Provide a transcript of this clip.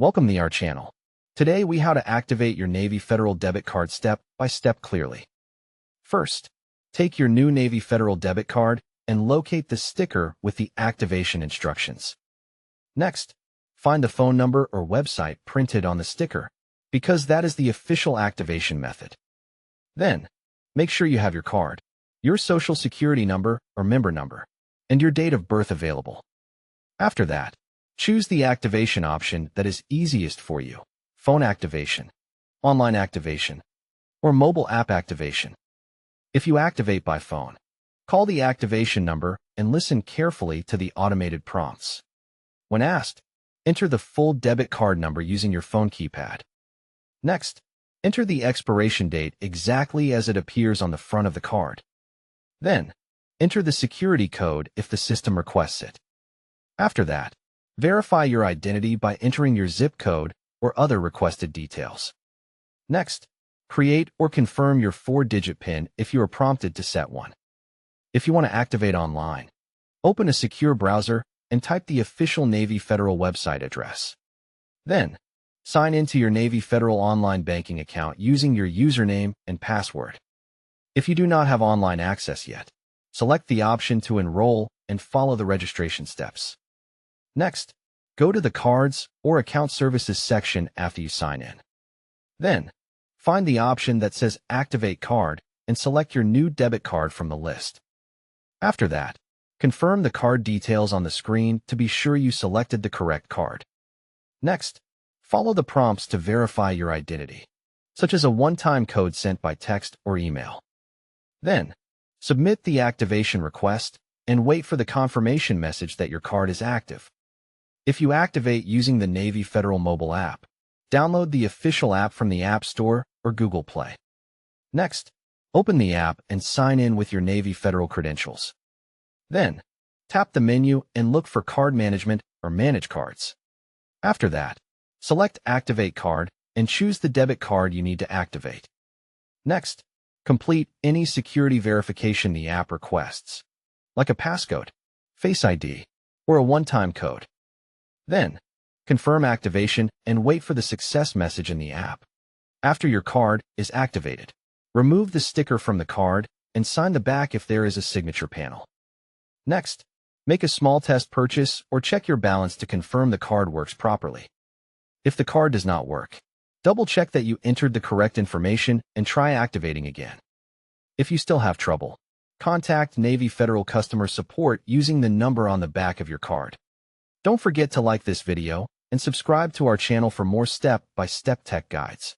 Welcome to our channel. Today we how to activate your Navy Federal debit card step by step clearly. First, take your new Navy Federal debit card and locate the sticker with the activation instructions. Next, find the phone number or website printed on the sticker, because that is the official activation method. Then, make sure you have your card, your social security number or member number, and your date of birth available. After that, choose the activation option that is easiest for you: phone activation, online activation, or mobile app activation. If you activate by phone, call the activation number and listen carefully to the automated prompts. When asked, enter the full debit card number using your phone keypad. Next, enter the expiration date exactly as it appears on the front of the card. Then, enter the security code if the system requests it. After that, verify your identity by entering your zip code or other requested details. Next, create or confirm your 4-digit PIN if you are prompted to set one. If you want to activate online, open a secure browser and type the official Navy Federal website address. Then, sign into your Navy Federal online banking account using your username and password. If you do not have online access yet, select the option to enroll and follow the registration steps. Next, go to the Cards or Account Services section after you sign in. Then, find the option that says Activate Card and select your new debit card from the list. After that, confirm the card details on the screen to be sure you selected the correct card. Next, follow the prompts to verify your identity, such as a one-time code sent by text or email. Then, submit the activation request and wait for the confirmation message that your card is active. If you activate using the Navy Federal mobile app, download the official app from the App Store or Google Play. Next, open the app and sign in with your Navy Federal credentials. Then, tap the menu and look for Card Management or Manage Cards. After that, select Activate Card and choose the debit card you need to activate. Next, complete any security verification the app requests, like a passcode, Face ID, or a one-time code. Then, confirm activation and wait for the success message in the app. After your card is activated, remove the sticker from the card and sign the back if there is a signature panel. Next, make a small test purchase or check your balance to confirm the card works properly. If the card does not work, double-check that you entered the correct information and try activating again. If you still have trouble, contact Navy Federal Customer Support using the number on the back of your card. Don't forget to like this video and subscribe to our channel for more step-by-step tech guides.